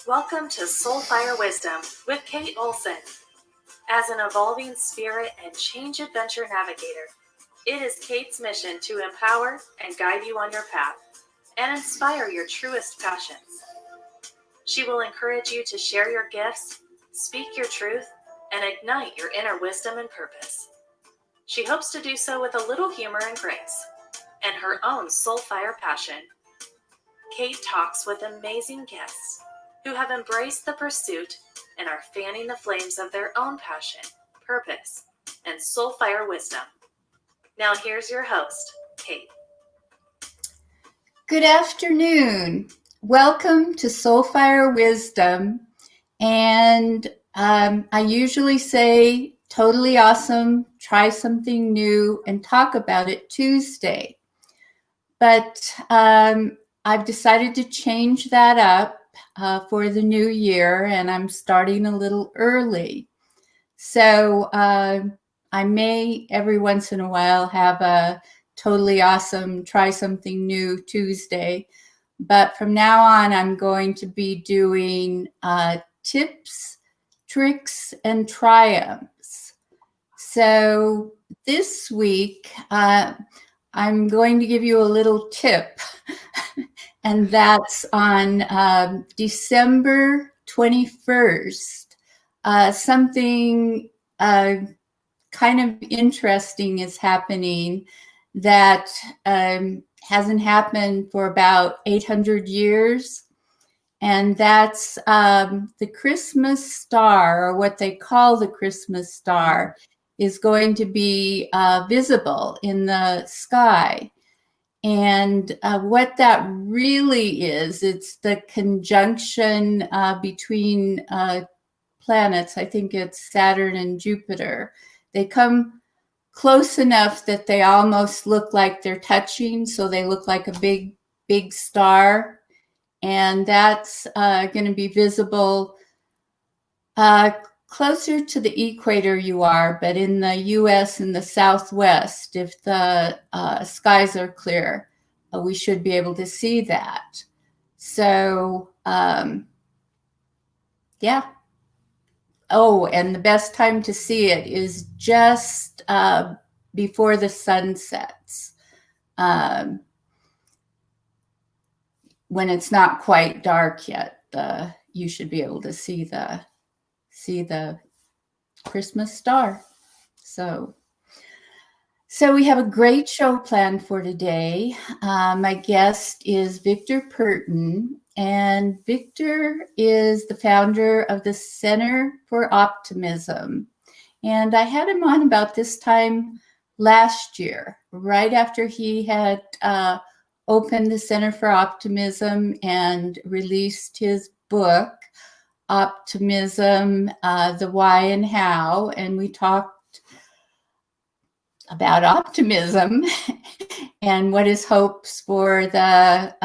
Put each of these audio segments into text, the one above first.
Welcome to Soulfire Wisdom with Kate Olson. As an evolving spirit and change adventure navigator, it is Kate's mission to empower and guide you on your path and inspire your truest passions. She will encourage you to share your gifts, speak your truth, and ignite your inner wisdom and purpose. She hopes to do so with a little humor and grace, and her own soulfire passion. Kate talks with amazing guests who have embraced the pursuit and are fanning the flames of their own passion, purpose, and soulfire wisdom. Now here's your host, Kate. Good afternoon. Welcome to Soulfire Wisdom. And I usually say totally awesome, try something new, and talk about it Tuesday. But I've decided to change that up for the new year, and I'm starting a little early. So I may every once in a while have a totally awesome, try something new Tuesday. But from now on, I'm going to be doing tips, tricks, and triumphs. So this week, I'm going to give you a little tip, and that's on December 21st. Something kind of interesting is happening that hasn't happened for about 800 years. And that's the Christmas star, or what they call the Christmas star, is going to be visible in the sky. And what that really is, it's the conjunction between planets. I think it's Saturn and Jupiter. They come close enough that they almost look like they're touching, so they look like a big, big star. And that's going to be visible closer to the equator you are, but in the U.S. in the Southwest, if the skies are clear, we should be able to see that. So, yeah. Oh, and the best time to see it is just before the sun sets, when it's not quite dark yet. You should be able to see the Christmas star. So we have a great show planned for today. My guest is Victor Petron, and Victor is the founder of the Center for Optimism. And I had him on about this time last year, right after he had opened the Center for Optimism and released his book, Optimism, the Why and How, and we talked about optimism and what his hopes for the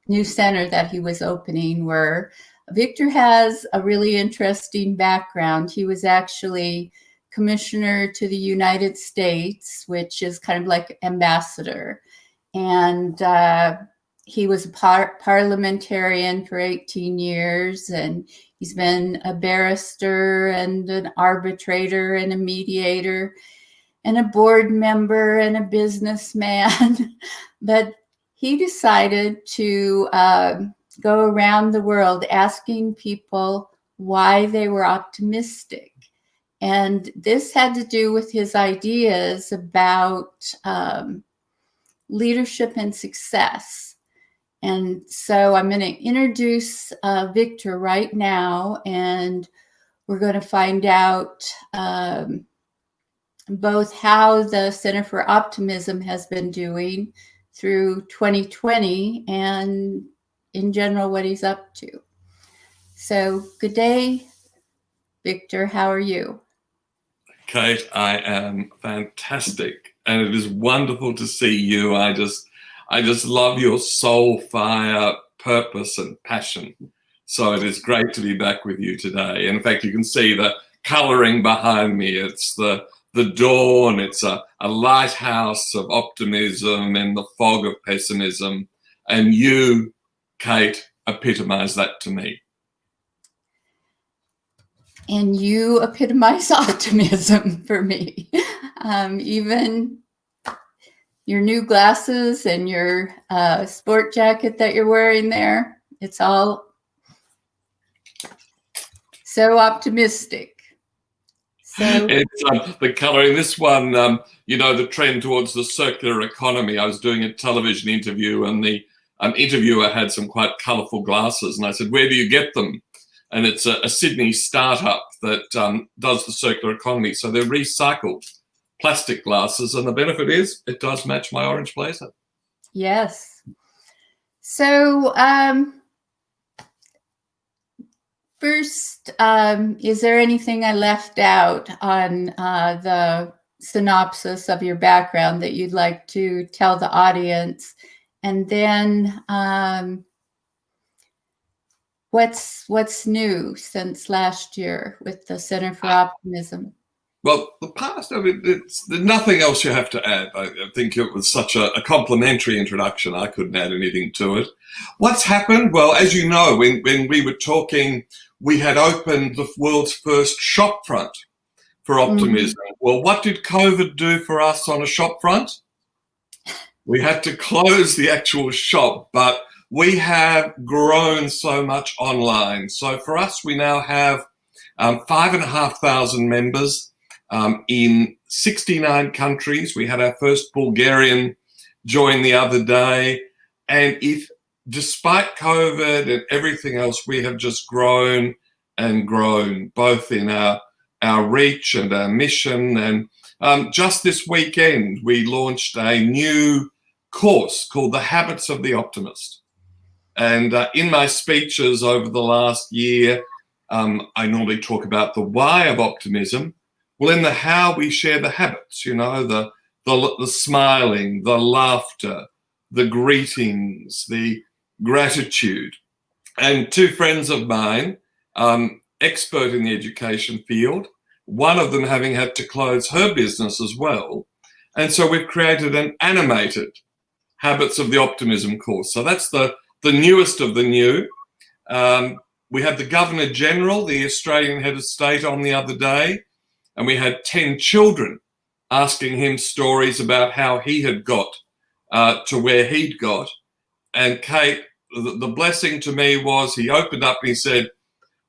new center that he was opening were. Victor has a really interesting background. He was actually commissioner to the United States, which is kind of like ambassador, and he was a parliamentarian for 18 years, and he's been a barrister and an arbitrator and a mediator and a board member and a businessman. But he decided to go around the world asking people why they were optimistic. And this had to do with his ideas about leadership and success. And so I'm going to introduce Victor right now, and we're going to find out both how the Center for Optimism has been doing through 2020 and in general what he's up to. So good day, Victor. How are you? Kate, I am fantastic, and it is wonderful to see you. I just love your soul fire, purpose, and passion. So it is great to be back with you today. In fact, you can see the coloring behind me. It's the dawn. It's a lighthouse of optimism in the fog of pessimism. And you, Kate, epitomize that to me. And you epitomize optimism for me. Even your new glasses and your sport jacket that you're wearing there, it's all so optimistic. So It's the coloring. This one, the trend towards the circular economy. I was doing a television interview, and the interviewer had some quite colourful glasses, and I said, "Where do you get them?" And it's a Sydney startup that does the circular economy. So they're recycled plastic glasses, and the benefit is it does match my orange blazer. yes. So first, is there anything I left out on the synopsis of your background that you'd like to tell the audience? And then what's new since last year with the Center for Optimism? Well, the past, there's nothing else you have to add. I think it was such a complimentary introduction. I couldn't add anything to it. What's happened? Well, as you know, when we were talking, we had opened the world's first shop front for optimism. Well, what did COVID do for us on a shop front? We had to close the actual shop, but we have grown so much online. So for us, we now have 5,500 members in 69 countries. We had our first Bulgarian join the other day. And despite COVID and everything else, we have just grown and grown, both in our reach and our mission. And just this weekend, we launched a new course called The Habits of the Optimist. And in my speeches over the last year, I normally talk about the why of optimism. Well, in the how, we share the habits, the smiling, the laughter, the greetings, the gratitude. And two friends of mine, expert in the education field, one of them having had to close her business as well. And so we've created an animated Habits of the Optimism course. So that's the newest of the new. We had the Governor General, the Australian head of state, on the other day, and we had 10 children asking him stories about how he had got to where he'd got. And Kate, the blessing to me was he opened up and he said,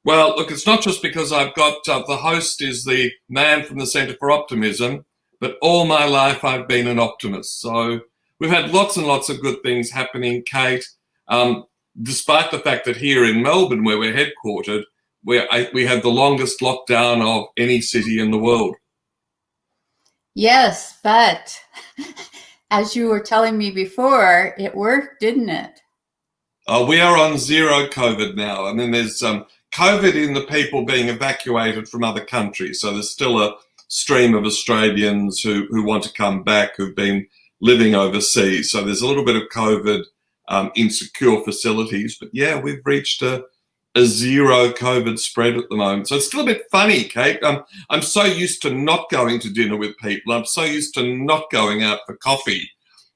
well, look, it's not just because I've got the host is the man from the Centre for Optimism, but all my life I've been an optimist. So we've had lots and lots of good things happening, Kate, despite the fact that here in Melbourne, where we're headquartered, we had the longest lockdown of any city in the world. Yes, but as you were telling me before, it worked, didn't it? We are on zero COVID now. I mean, there's COVID in the people being evacuated from other countries. So there's still a stream of Australians who want to come back, who've been living overseas. So there's a little bit of COVID in secure facilities. But yeah, we've reached a zero COVID spread at the moment. So it's still a bit funny, Kate. I'm so used to not going to dinner with people. I'm so used to not going out for coffee.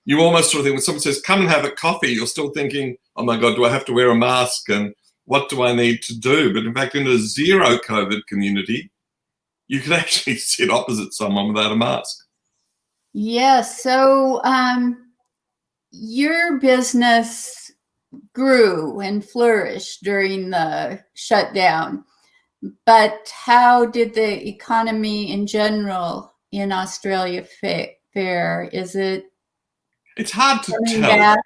You almost sort of think when someone says, come and have a coffee, you're still thinking, oh my God, do I have to wear a mask? And what do I need to do? But in fact, in a zero COVID community, you could actually sit opposite someone without a mask. Yes. So your business grew and flourished during the shutdown, but how did the economy in general in Australia fare? Is it? It's hard to tell. Back?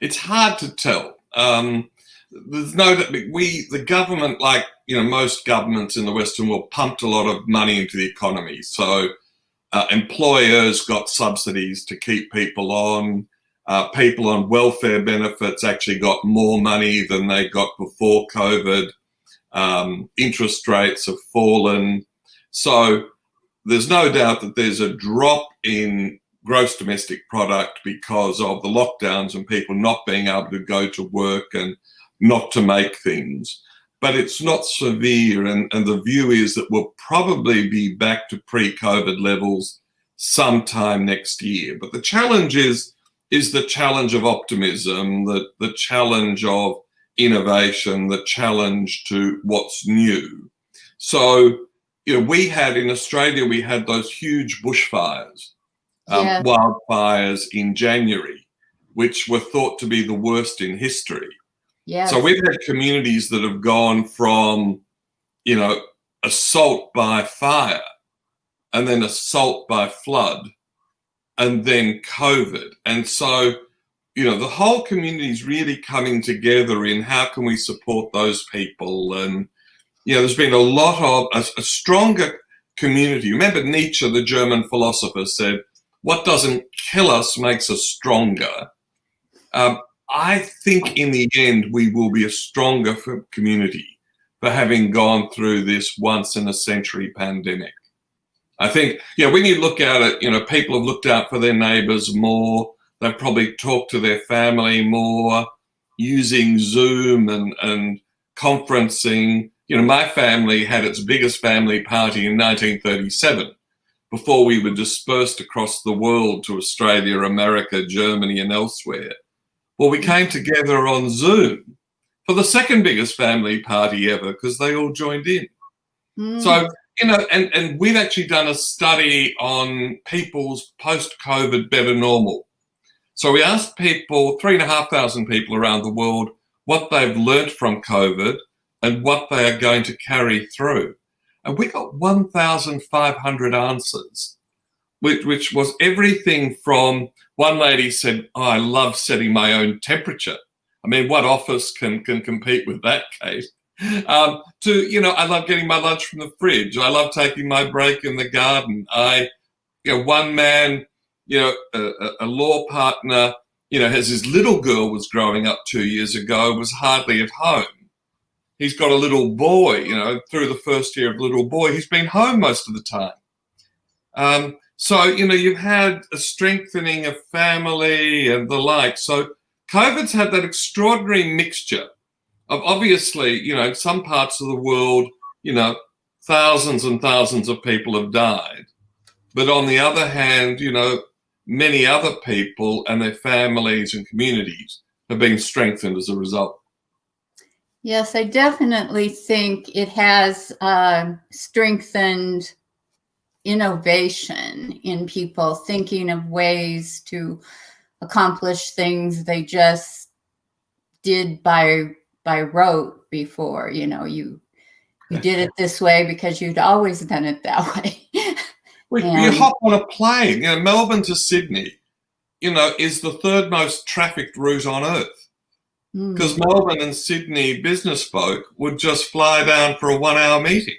It's hard to tell. There's the government, like most governments in the Western world, pumped a lot of money into the economy. So employers got subsidies to keep people on. People on welfare benefits actually got more money than they got before COVID. Interest rates have fallen. So there's no doubt that there's a drop in gross domestic product because of the lockdowns and people not being able to go to work and not to make things. But it's not severe, and the view is that we'll probably be back to pre-COVID levels sometime next year. But the challenge is the challenge of optimism, the challenge of innovation, the challenge to what's new. So, we had in Australia, we had those huge bushfires, Yes. wildfires in January, which were thought to be the worst in history. Yes. So we've had communities that have gone from, assault by fire, and then assault by flood, and then COVID. And so, the whole community is really coming together in how can we support those people. And, there's been a lot of a stronger community. Remember Nietzsche, the German philosopher, said, what doesn't kill us makes us stronger. I think in the end, we will be a stronger community for having gone through this once in a century pandemic. I think, when you look at it, people have looked out for their neighbours more. They've probably talked to their family more, using Zoom and conferencing. My family had its biggest family party in 1937 before we were dispersed across the world to Australia, America, Germany, and elsewhere. Well, we came together on Zoom for the second biggest family party ever because they all joined in. So, and we've actually done a study on people's post-COVID better normal. So we asked people, 3,500 people around the world, what they've learnt from COVID and what they are going to carry through. And we got 1,500 answers, which was everything from, one lady said, I love setting my own temperature. I mean, what office can compete with that, Kate? To, I love getting my lunch from the fridge. I love taking my break in the garden. One man, a law partner, as his little girl was growing up 2 years ago, was hardly at home. He's got a little boy, through the first year of little boy, he's been home most of the time. So, you've had a strengthening of family and the like. So COVID's had that extraordinary mixture of, obviously, in some parts of the world, thousands and thousands of people have died. But on the other hand, many other people and their families and communities have been strengthened as a result. Yes, I definitely think it has strengthened innovation in people thinking of ways to accomplish things they just did by rote before. You did it this way because you'd always done it that way. You hop on a plane, Melbourne to Sydney, is the third most trafficked route on earth. Because Melbourne and Sydney business folk would just fly down for a 1-hour meeting.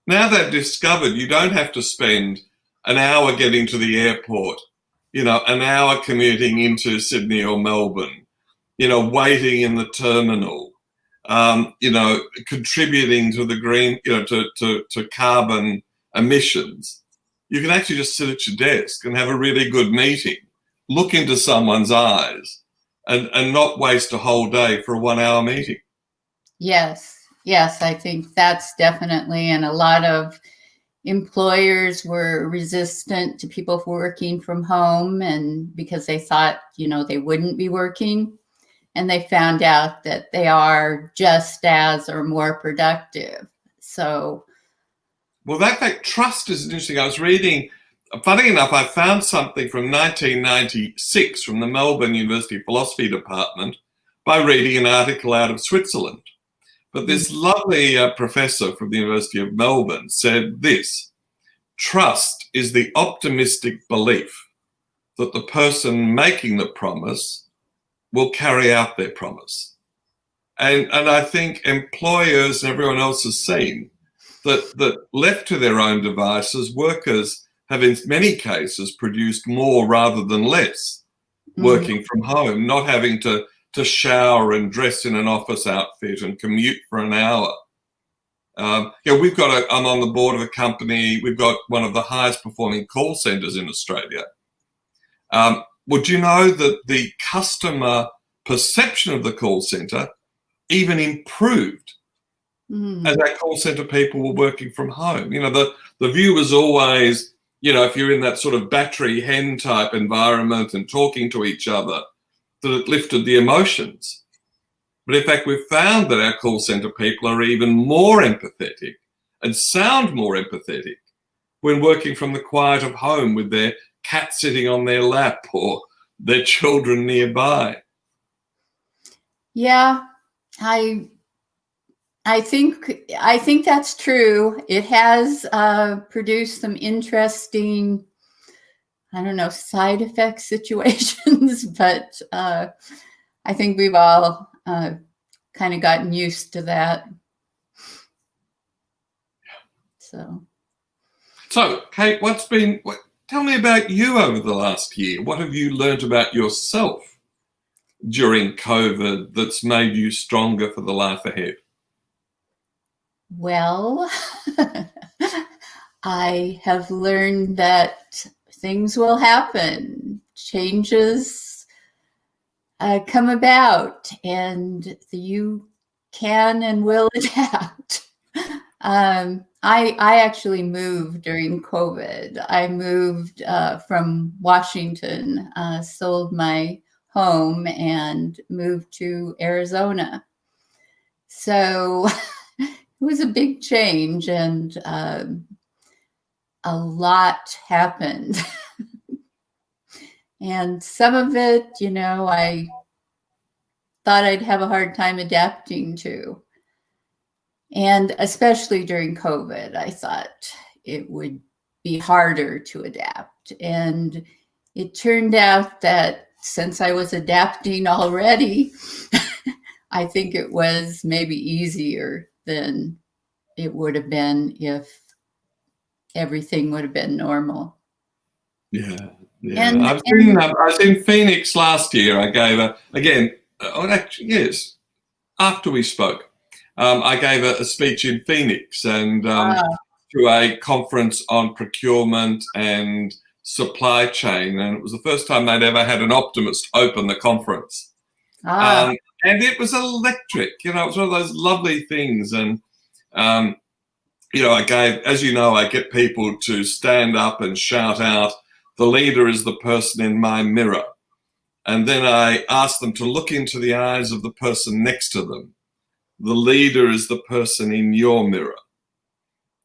Now they've discovered you don't have to spend an hour getting to the airport, an hour commuting into Sydney or Melbourne, waiting in the terminal, contributing to the green, to carbon emissions. You can actually just sit at your desk and have a really good meeting, look into someone's eyes, and not waste a whole day for a 1-hour meeting. Yes, I think that's definitely, and a lot of employers were resistant to people working from home, and because they thought, they wouldn't be working, and they found out that they are just as or more productive. So, well, that trust is interesting. I was reading, funny enough, I found something from 1996 from the Melbourne University Philosophy Department by reading an article out of Switzerland. But this lovely professor from the University of Melbourne said this: trust is the optimistic belief that the person making the promise will carry out their promise. And I think employers and everyone else has seen that left to their own devices, workers have in many cases produced more rather than less working from home, not having to shower and dress in an office outfit and commute for an hour. I'm on the board of a company, we've got one of the highest performing call centres in Australia. Would you know that the customer perception of the call centre even improved as our call centre people were working from home? The view was always, if you're in that sort of battery hen type environment and talking to each other, that it lifted the emotions. But in fact, we've found that our call centre people are even more empathetic and sound more empathetic when working from the quiet of home with their cat sitting on their lap or their children nearby. Yeah, I think that's true. It has produced some interesting, I don't know, side effect situations, but I think we've all kind of gotten used to that. So, Kate, tell me about you over the last year. What have you learned about yourself during COVID that's made you stronger for the life ahead? Well, I have learned that things will happen, changes come about, and you can and will adapt. I actually moved during COVID. I moved from Washington, sold my home, and moved to Arizona. So it was a big change, and a lot happened. And some of it, I thought I'd have a hard time adapting to. And especially during COVID, I thought it would be harder to adapt. And it turned out that since I was adapting already, I think it was maybe easier than it would have been if everything would have been normal. Yeah. I was in Phoenix last year. I gave after we spoke, I gave a speech in Phoenix and to a conference on procurement and supply chain. And it was the first time they'd ever had an optimist open the conference. And it was electric. It was one of those lovely things. And, I get people to stand up and shout out, "The leader is the person in my mirror." And then I ask them to look into the eyes of the person next to them. "The leader is the person in your mirror."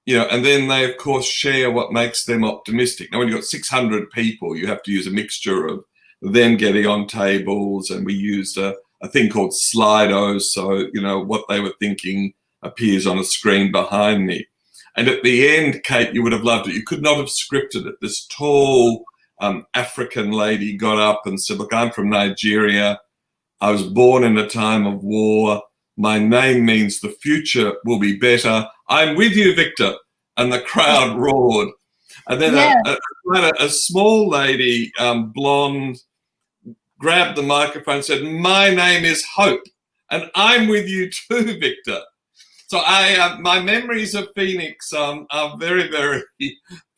And then they, of course, share what makes them optimistic. Now, when you've got 600 people, you have to use a mixture of them getting on tables, and we used a thing called Slido, so, what they were thinking appears on a screen behind me. And at the end, Kate, you would have loved it. You could not have scripted it. This tall African lady got up and said, "Look, I'm from Nigeria. I was born in a time of war. My name means the future will be better. I'm with you, Victor." And the crowd roared. And then a small lady, blonde, grabbed the microphone and said, "My name is Hope, and I'm with you too, Victor." So my memories of Phoenix are very, very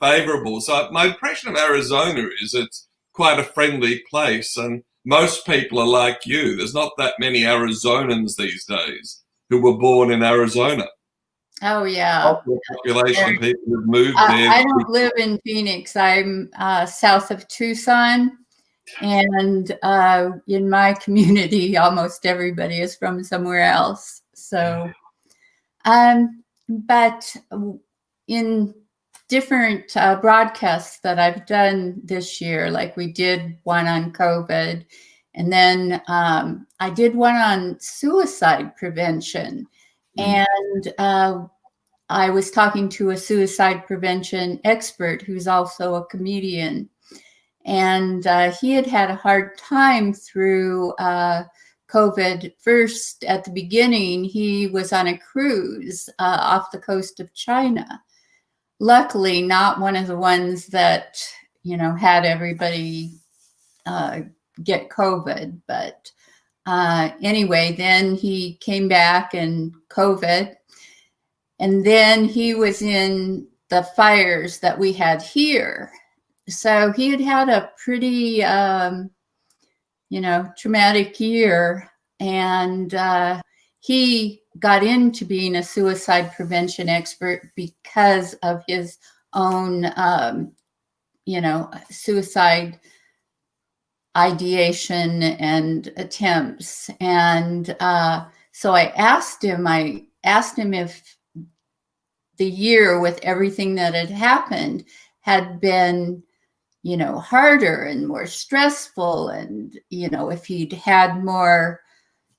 favorable. So my impression of Arizona is it's quite a friendly place, and most people are like you. There's not that many Arizonans these days who were born in Arizona. Oh, yeah. Population of people who've moved there. I don't live in Phoenix. I'm south of Tucson. And in my community, almost everybody is from somewhere else. So, but in different broadcasts that I've done this year, like we did one on COVID, and then I did one on suicide prevention. And I was talking to a suicide prevention expert who's also a comedian. And he had a hard time through COVID. First, at the beginning, he was on a cruise off the coast of China. Luckily, not one of the ones that, had everybody get COVID. But anyway, then he came back and COVID. And then he was in the fires that we had here. So he had a pretty, traumatic year. And he got into being a suicide prevention expert because of his own, suicide ideation and attempts. And so I asked him if the year with everything that had happened had been, harder and more stressful. And, if he'd had more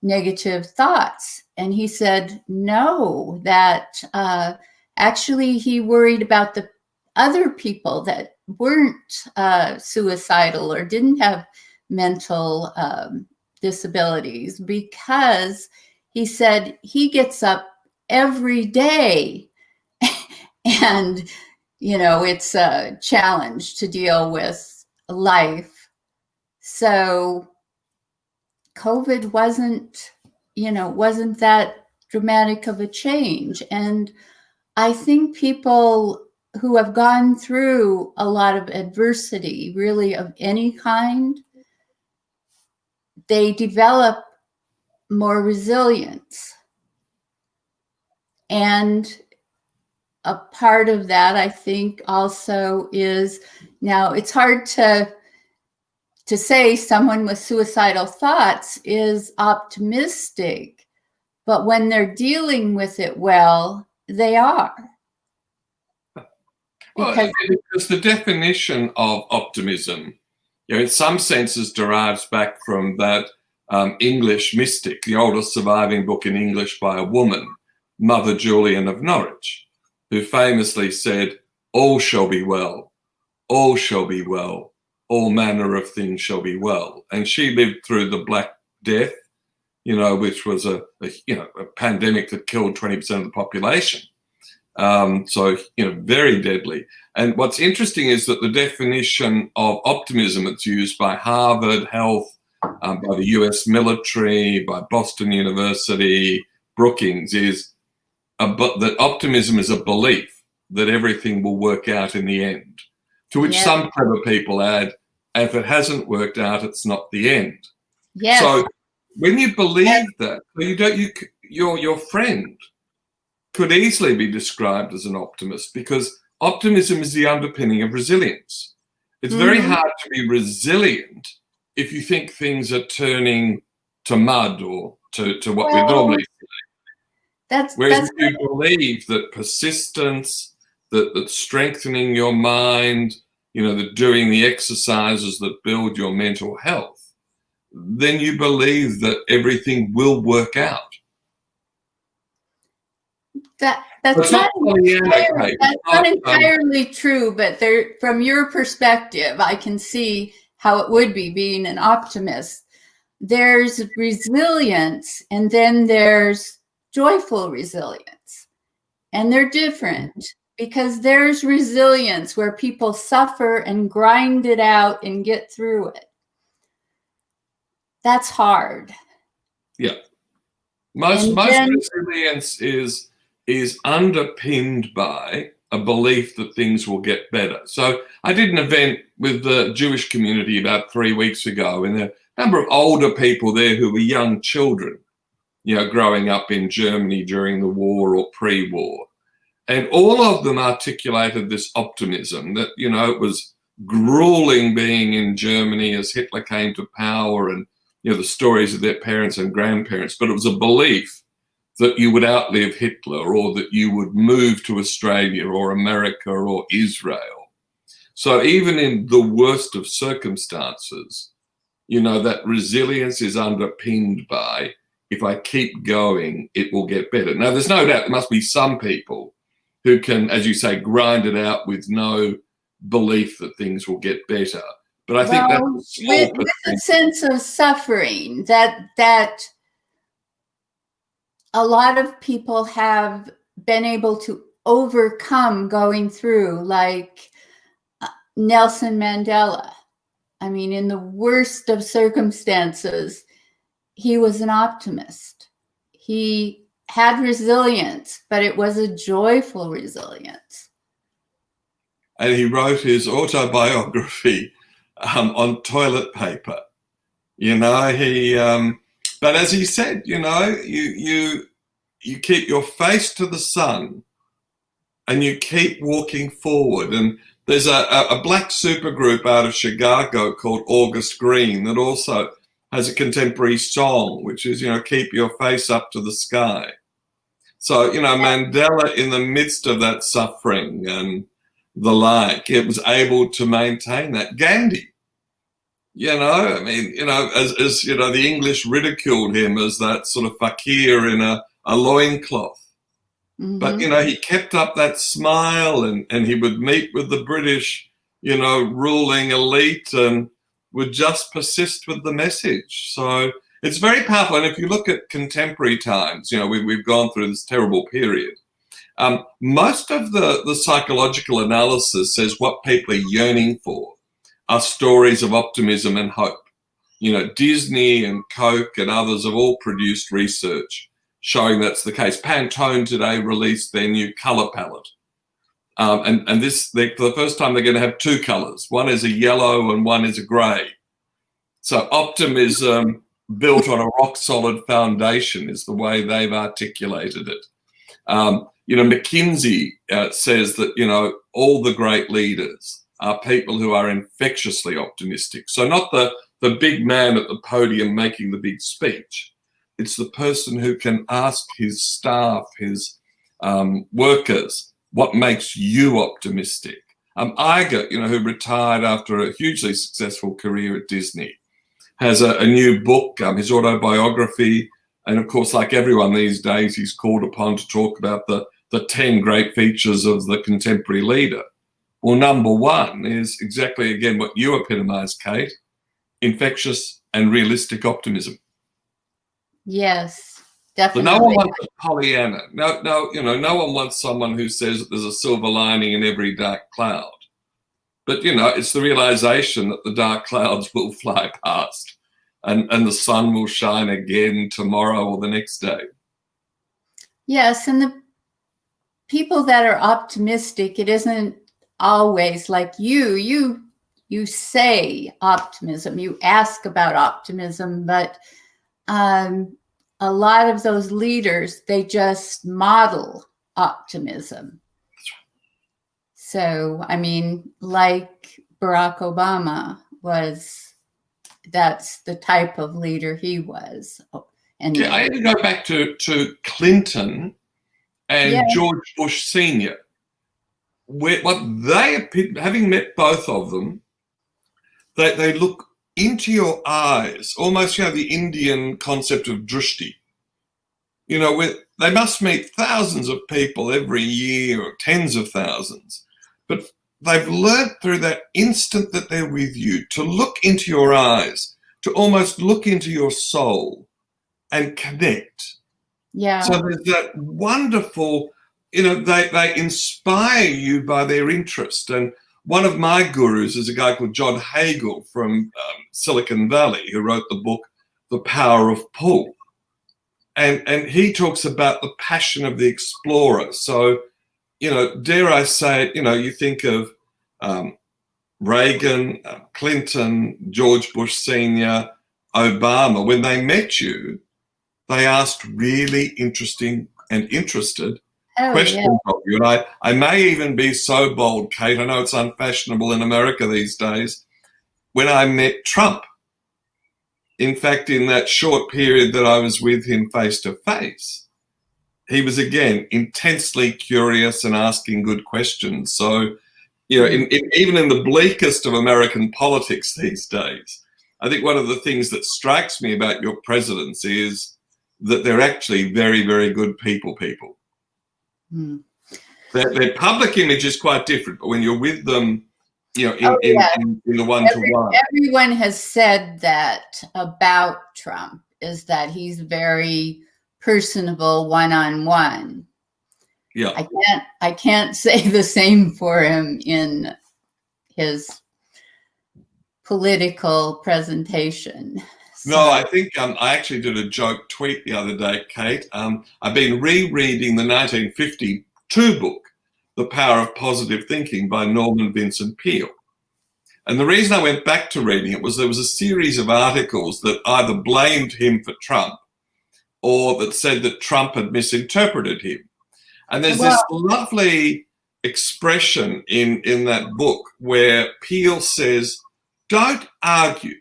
negative thoughts. And he said, no, that actually he worried about the other people that weren't suicidal or didn't have mental disabilities, because he said he gets up every day and, it's a challenge to deal with life. So COVID wasn't that dramatic of a change. And I think people who have gone through a lot of adversity, really of any kind, they develop more resilience. And a part of that, I think, also is, now it's hard to say someone with suicidal thoughts is optimistic, but when they're dealing with it well, they are. Because the definition of optimism, in some senses derives back from that English mystic, the oldest surviving book in English by a woman, Mother Julian of Norwich, who famously said, all shall be well, all shall be well, all manner of things shall be well. And she lived through the Black Death, which was a pandemic that killed 20% of the population. So, very deadly. And what's interesting is that the definition of optimism that's used by Harvard Health, by the US military, by Boston University, Brookings, is that optimism is a belief that everything will work out in the end. To which some clever people add, if it hasn't worked out, it's not the end. Yes. So when you believe that, your friend could easily be described as an optimist, because optimism is the underpinning of resilience. It's very hard to be resilient if you think things are turning to mud or to what we normally say. Whereas if you believe that persistence, that strengthening your mind, that doing the exercises that build your mental health, then you believe that everything will work out. That's not entirely true, but from your perspective, I can see how it would be being an optimist. There's resilience, and then there's joyful resilience, and they're different, because there's resilience where people suffer and grind it out and get through it. That's hard. Yeah. Most resilience is underpinned by a belief that things will get better. So I did an event with the Jewish community about 3 weeks ago, and there are a number of older people there who were young children, growing up in Germany during the war or pre-war. And all of them articulated this optimism that, it was grueling being in Germany as Hitler came to power, and, the stories of their parents and grandparents, but it was a belief that you would outlive Hitler, or that you would move to Australia or America or Israel. So even in the worst of circumstances, that resilience is underpinned by, if I keep going, it will get better. Now, there's no doubt there must be some people who can, as you say, grind it out with no belief that things will get better. But I think that's with a sense of suffering that a lot of people have been able to overcome going through, like Nelson Mandela. I mean, in the worst of circumstances, he was an optimist. He had resilience, but it was a joyful resilience. And he wrote his autobiography on toilet paper. But as he said, you keep your face to the sun and you keep walking forward. And there's a black supergroup out of Chicago called August Green that also has a contemporary song, which is, keep your face up to the sky. So, Mandela, in the midst of that suffering and the like, it was able to maintain that. Gandhi, as the English ridiculed him as that sort of fakir in a loincloth. Mm-hmm. But, he kept up that smile and he would meet with the British, ruling elite and would just persist with the message. So it's very powerful. And if you look at contemporary times, we've gone through this terrible period. Most of the psychological analysis says what people are yearning for are stories of optimism and hope. Disney and Coke and others have all produced research showing that's the case. Pantone today released their new color palette. And this, for the first time, they're going to have two colors. One is a yellow and one is a gray. So optimism built on a rock solid foundation is the way they've articulated it. McKinsey says that, all the great leaders are people who are infectiously optimistic. So not the big man at the podium making the big speech. It's the person who can ask his staff, his workers, what makes you optimistic? Iger, who retired after a hugely successful career at Disney, has a new book, his autobiography. And of course, like everyone these days, he's called upon to talk about the 10 great features of the contemporary leader. Well, number one is exactly, again, what you epitomized, Kate, infectious and realistic optimism. Yes, definitely. But no one wants a Pollyanna. No one wants someone who says that there's a silver lining in every dark cloud. But, it's the realization that the dark clouds will fly past and the sun will shine again tomorrow or the next day. Yes, and the people that are optimistic, it isn't always like you say optimism, you ask about optimism, but a lot of those leaders, they just model optimism. So, like Barack Obama that's the type of leader he was. Anyway. Yeah, I had to go back to Clinton and George Bush Sr. Having met both of them, they look into your eyes, almost, the Indian concept of drishti. They must meet thousands of people every year, or tens of thousands, but they've learnt through that instant that they're with you to look into your eyes, to almost look into your soul and connect. Yeah. So there's that wonderful, they inspire you by their interest. And one of my gurus is a guy called John Hagel from Silicon Valley, who wrote the book, The Power of Pull. And he talks about the passion of the explorer. So, dare I say it, you think of Reagan, Clinton, George Bush Sr., Obama. When they met you, they asked really interesting and interested questions of you. And I may even be so bold, Kate, I know it's unfashionable in America these days, when I met Trump. In fact, in that short period that I was with him face to face, he was, again, intensely curious and asking good questions. So, even in the bleakest of American politics these days, I think one of the things that strikes me about your presidents is that they're actually very, very good people. Mm. Their public image is quite different, but when you're with them, in the one-to-one. Everyone has said that about Trump, is that he's very personable one-on-one. Yeah. I can't say the same for him in his political presentation. So. No, I think I actually did a joke tweet the other day, Kate. I've been rereading the 1952 book, The Power of Positive Thinking by Norman Vincent Peale. And the reason I went back to reading it was there was a series of articles that either blamed him for Trump or that said that Trump had misinterpreted him. And there's this lovely expression in that book where Peale says, don't argue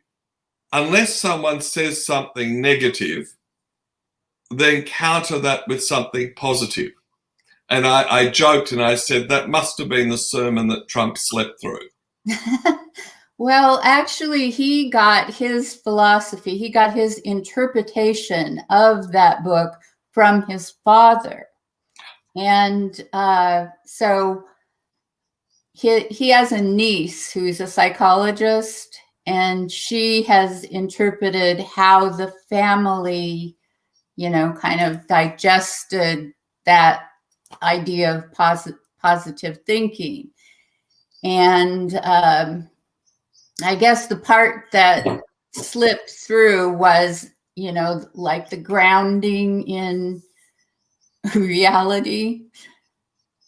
unless someone says something negative. then counter that with something positive. And I joked and I said, that must have been the sermon that Trump slept through. Well, actually, he got his philosophy, he got his interpretation of that book from his father. And so he has a niece who's a psychologist, and she has interpreted how the family, you know, kind of digested that idea of positive thinking. And I guess the part that slipped through was, you know, like the grounding in reality,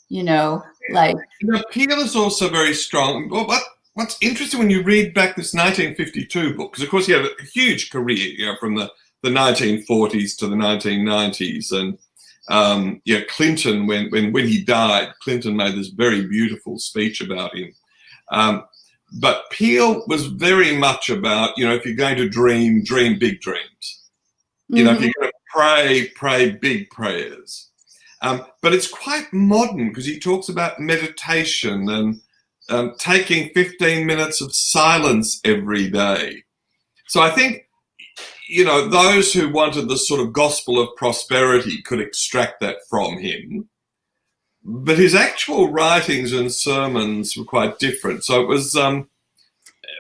you know, like. The appeal is also very strong. Well, what's interesting when you read back this 1952 book, because of course he had a huge career, you know, from the 1940s to the 1990s. And yeah, Clinton, when he died, Clinton made this very beautiful speech about him. But Peel was very much about, you know, if you're going to dream, dream big dreams. You know, if you're going to pray, pray big prayers. But it's quite modern because he talks about meditation and taking 15 minutes of silence every day. So I think, you know, those who wanted the sort of gospel of prosperity could extract that from him. But his actual writings and sermons were quite different. So it was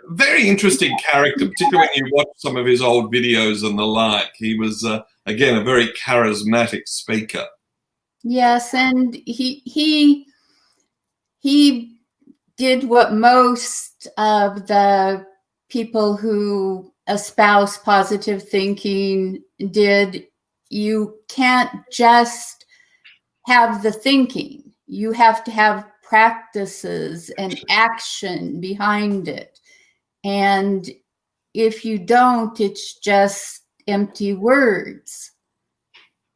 very interesting character, particularly when you watch some of his old videos and the like. He was, again, a very charismatic speaker. Yes, and he did what most of the people who espouse positive thinking did. You can't just have the thinking. You have to have practices and action behind it. And if you don't, it's just empty words.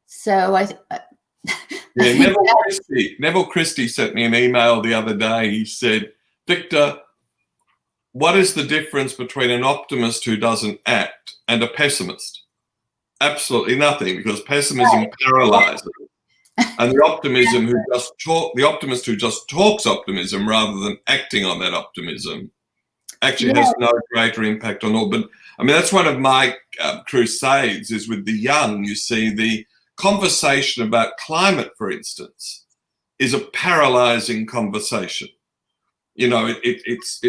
So yeah, Neville Christie sent me an email the other day. He said, Victor, what is the difference between an optimist who doesn't act and a pessimist? Absolutely nothing, because pessimism paralyzes. And the optimist who just talks optimism rather than acting on that optimism actually has no greater impact on all. But I mean, that's one of my crusades is with the young. You see, the conversation about climate, for instance, is a paralyzing conversation. You know, it's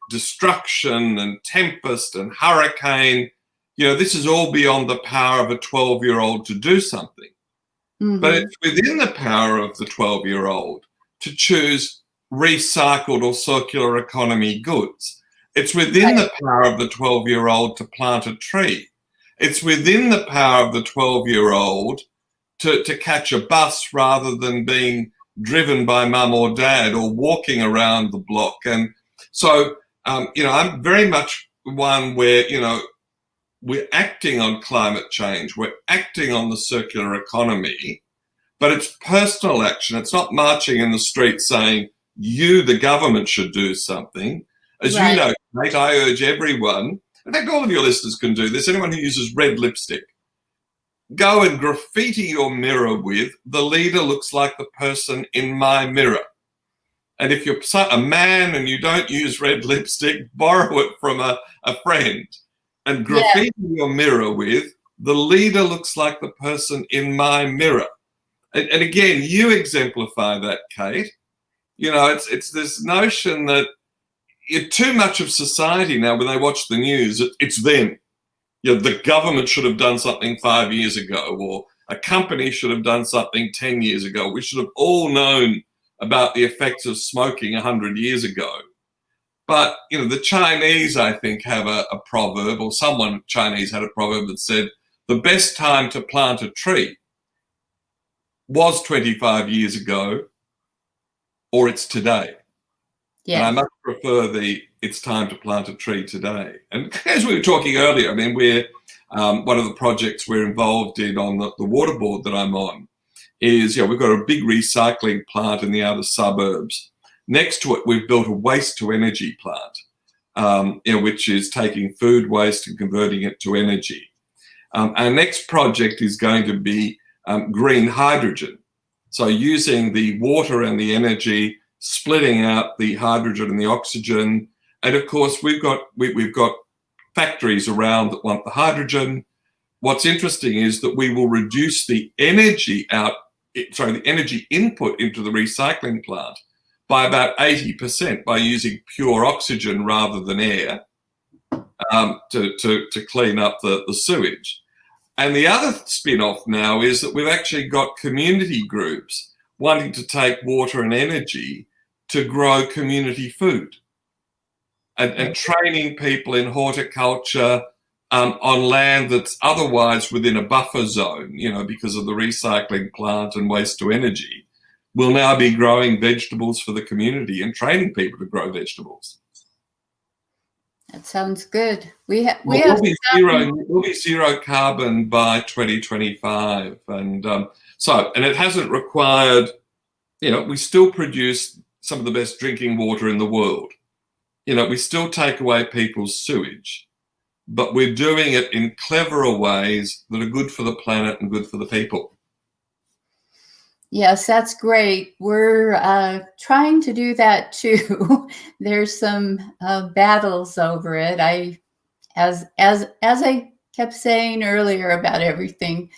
destruction and tempest and hurricane. You know, this is all beyond the power of a 12-year-old to do something. But it's within the power of the 12-year-old to choose recycled or circular economy goods. It's within the power of the 12-year-old to plant a tree. It's within the power of the 12-year-old to catch a bus rather than being driven by mum or dad or walking around the block. And so, you know, I'm very much one where, you know, we're acting on climate change, we're acting on the circular economy, but it's personal action. It's not marching in the street saying, you, the government, should do something. As you know, mate, I urge everyone, in fact, all of your listeners can do this, anyone who uses red lipstick, go and graffiti your mirror with, the leader looks like the person in my mirror. And if you're a man and you don't use red lipstick, borrow it from a friend and graffiti your mirror with, the leader looks like the person in my mirror. And again, you exemplify that, Kate. You know, it's this notion that too much of society now, when they watch the news, it's them. You know, the government should have done something 5 years ago, or a company should have done something 10 years ago. We should have all known about the effects of smoking 100 years ago. But, you know, the Chinese, I think, have a proverb, or someone Chinese had a proverb that said, the best time to plant a tree was 25 years ago, or it's today. Yeah. And I much prefer it's time to plant a tree today. And as we were talking earlier, I mean, we're one of the projects we're involved in on the water board that I'm on is, you know, we've got a big recycling plant in the outer suburbs. Next to it, we've built a waste to energy plant, you know, which is taking food waste and converting it to energy. Our next project is going to be green hydrogen. So using the water and the energy, splitting out the hydrogen and the oxygen. And of course, we've got factories around that want the hydrogen. What's interesting is that we will reduce the energy the energy input into the recycling plant by about 80% by using pure oxygen rather than air to clean up the sewage. And the other spin-off now is that we've actually got community groups wanting to take water and energy to grow community food and training people in horticulture on land that's otherwise within a buffer zone, because of the recycling plant and waste to energy. We'll now be growing vegetables for the community and training people to grow vegetables. That sounds good. We'll be zero carbon by 2025, and it hasn't required. We still produce some of the best drinking water in the world. We still take away people's sewage, but we're doing it in cleverer ways that are good for the planet and good for the people. Yes, that's great. We're trying to do that too. There's some battles over it. As I kept saying earlier about everything,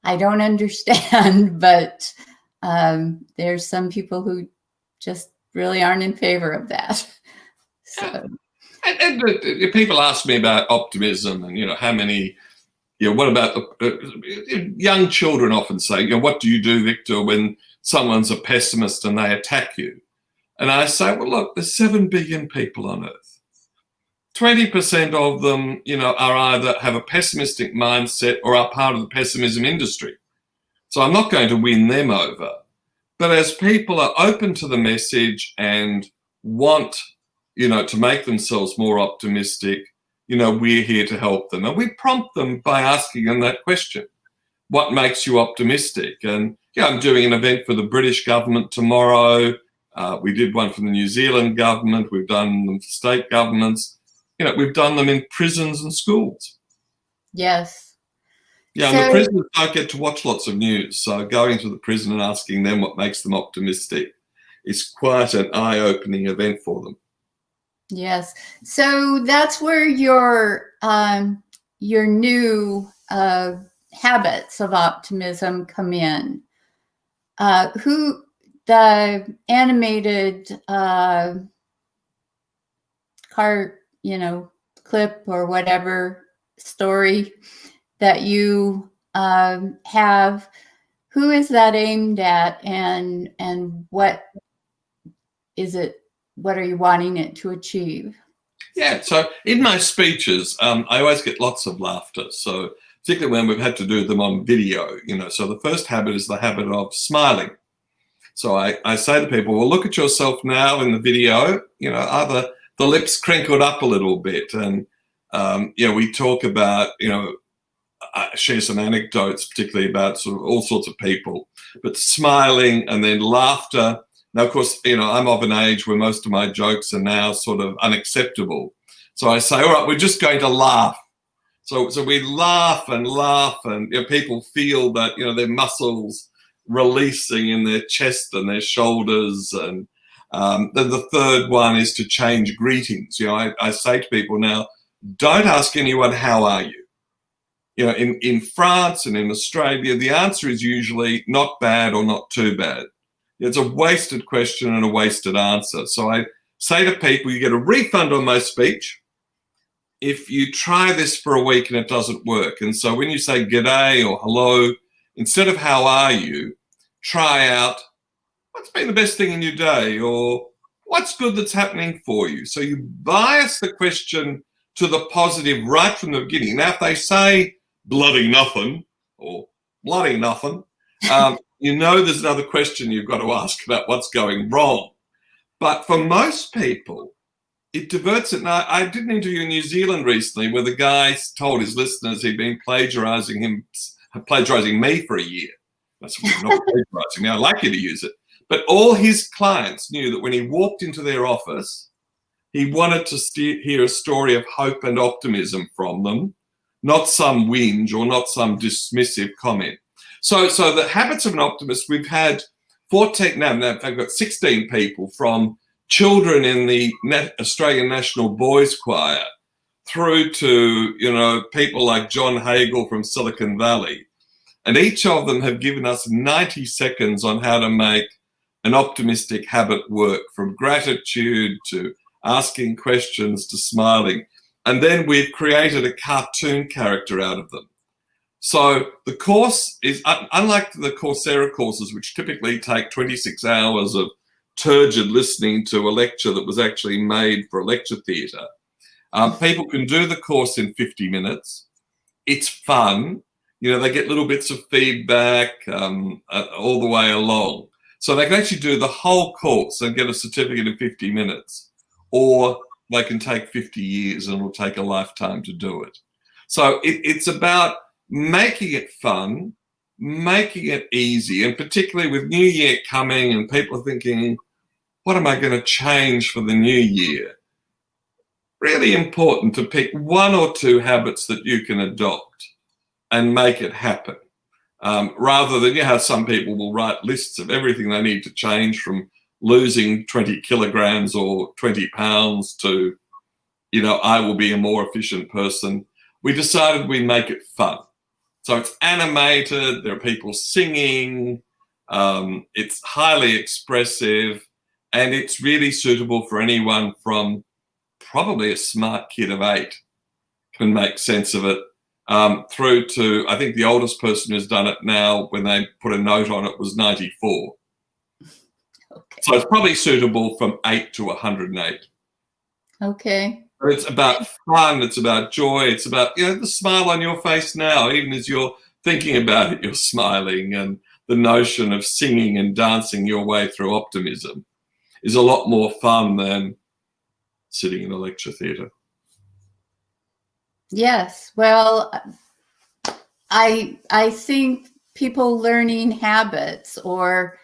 I don't understand, but there's some people who just really aren't in favor of that. So. And people ask me about optimism and how many. What about the young children often say, what do you do, Victor, when someone's a pessimist and they attack you? And I say, well, look, there's 7 billion people on Earth. 20% of them, are either have a pessimistic mindset or are part of the pessimism industry. So I'm not going to win them over. But as people are open to the message and want, to make themselves more optimistic, we're here to help them. And we prompt them by asking them that question. What makes you optimistic? And I'm doing an event for the British government tomorrow. We did one for the New Zealand government. We've done them for state governments. We've done them in prisons and schools. Yes. Yeah, and the prisoners don't get to watch lots of news. So going to the prison and asking them what makes them optimistic is quite an eye-opening event for them. Yes. So that's where your new habits of optimism come in. The animated clip or whatever story that you have, who is that aimed at, and what is it? What are you wanting it to achieve? Yeah, so in my speeches, I always get lots of laughter. So particularly when we've had to do them on video, so the first habit is the habit of smiling. So I say to people, well, look at yourself now in the video, are the lips crinkled up a little bit? And, we talk about, I share some anecdotes, particularly about sort of all sorts of people, but smiling and then laughter. Now, of course, I'm of an age where most of my jokes are now sort of unacceptable. So I say, all right, we're just going to laugh. So we laugh and people feel that, their muscles releasing in their chest and their shoulders. And then the third one is to change greetings. I say to people now, don't ask anyone, how are you? In France and in Australia, the answer is usually not bad or not too bad. It's a wasted question and a wasted answer. So I say to people, you get a refund on my speech if you try this for a week and it doesn't work. And so when you say g'day or hello, instead of how are you, try out what's been the best thing in your day or what's good that's happening for you. So you bias the question to the positive right from the beginning. Now, if they say bloody nothing or bloody nothing, there's another question you've got to ask about what's going wrong. But for most people, it diverts it. Now, I did an interview in New Zealand recently where the guy told his listeners he'd been plagiarizing me for a year. That's not plagiarizing me. I'd like you to use it. But all his clients knew that when he walked into their office, he wanted to hear a story of hope and optimism from them, not some whinge or not some dismissive comment. So the habits of an optimist, we've had 14, now they've got 16 people, from children in the Australian National Boys Choir through to, you know, people like John Hagel from Silicon Valley. And each of them have given us 90 seconds on how to make an optimistic habit work, from gratitude to asking questions to smiling. And then we've created a cartoon character out of them. So the course is, unlike the Coursera courses, which typically take 26 hours of turgid listening to a lecture that was actually made for a lecture theatre, people can do the course in 50 minutes. It's fun. You know, they get little bits of feedback all the way along. So they can actually do the whole course and get a certificate in 50 minutes, or they can take 50 years and it'll take a lifetime to do it. So it's about making it fun, making it easy, and particularly with New Year coming and people thinking, what am I going to change for the new year? Really important to pick one or two habits that you can adopt and make it happen. Rather than, you know, how some people will write lists of everything they need to change, from losing 20 kilograms or 20 pounds to, you know, I will be a more efficient person. We decided we'd make it fun. So it's animated, there are people singing, it's highly expressive, and it's really suitable for anyone from probably a smart kid of 8 can make sense of it, through to, I think the oldest person who's done it now, when they put a note on it, was 94. Okay. So it's probably suitable from 8 to 108. Okay. It's about fun, it's about joy, it's about, you know, the smile on your face now. Even as you're thinking about it, you're smiling. And the notion of singing and dancing your way through optimism is a lot more fun than sitting in a lecture theatre. Yes. Well, I think people learning habits or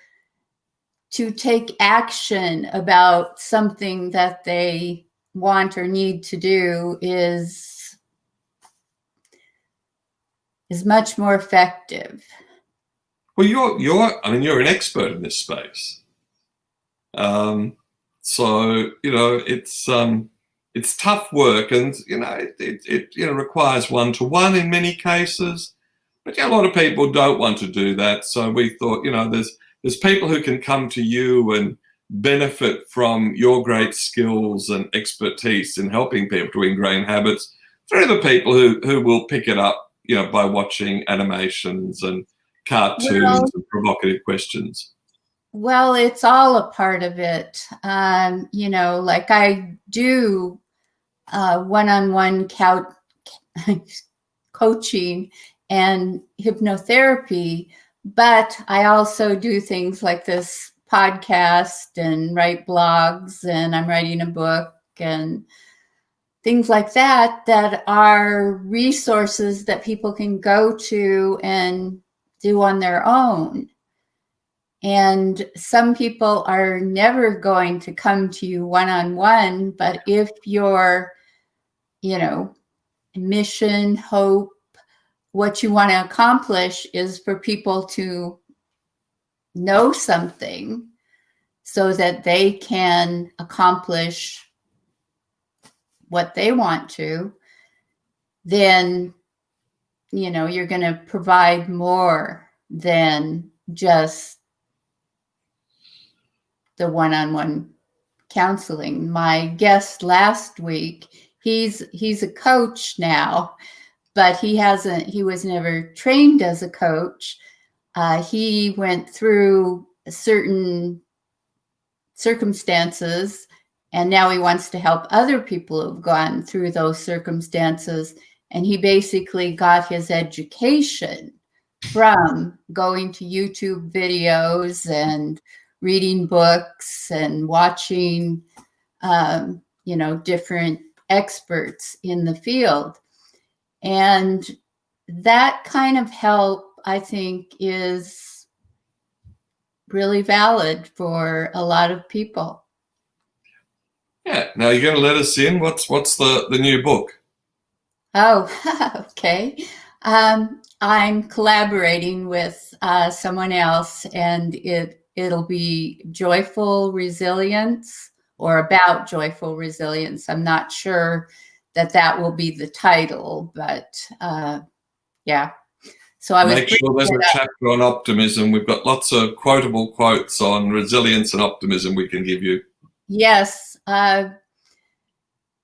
to take action about something that they want or need to do is much more effective. Well, you're an expert in this space. So, you know, it's tough work, and, you know, it requires one-to-one in many cases, but, yeah, a lot of people don't want to do that. So we thought, you know, there's people who can come to you and benefit from your great skills and expertise in helping people to ingrain habits, through the people who will pick it up, you know, by watching animations and cartoons and provocative questions. Well, it's all a part of it. You know, like I do one-on-one coaching and hypnotherapy, but I also do things like this podcast and write blogs, and I'm writing a book and things like that are resources that people can go to and do on their own. And some people are never going to come to you one-on-one, but if your, you know, mission, hope, what you want to accomplish is for people to know something so that they can accomplish what they want to, then, you know, you're going to provide more than just the one-on-one counseling. My guest last week, he's a coach now, but he was never trained as a coach. He went through certain circumstances, and now he wants to help other people who've gone through those circumstances. And he basically got his education from going to YouTube videos and reading books and watching, you know, different experts in the field. And that kind of help, I think, is really valid for a lot of people. Yeah. Now you're going to let us in. What's the new book? Oh, okay. I'm collaborating with someone else, and it'll be joyful resilience or about joyful resilience. I'm not sure that will be the title, but yeah. So I was Make sure there's a chapter on optimism. We've got lots of quotable quotes on resilience and optimism we can give you. Yes.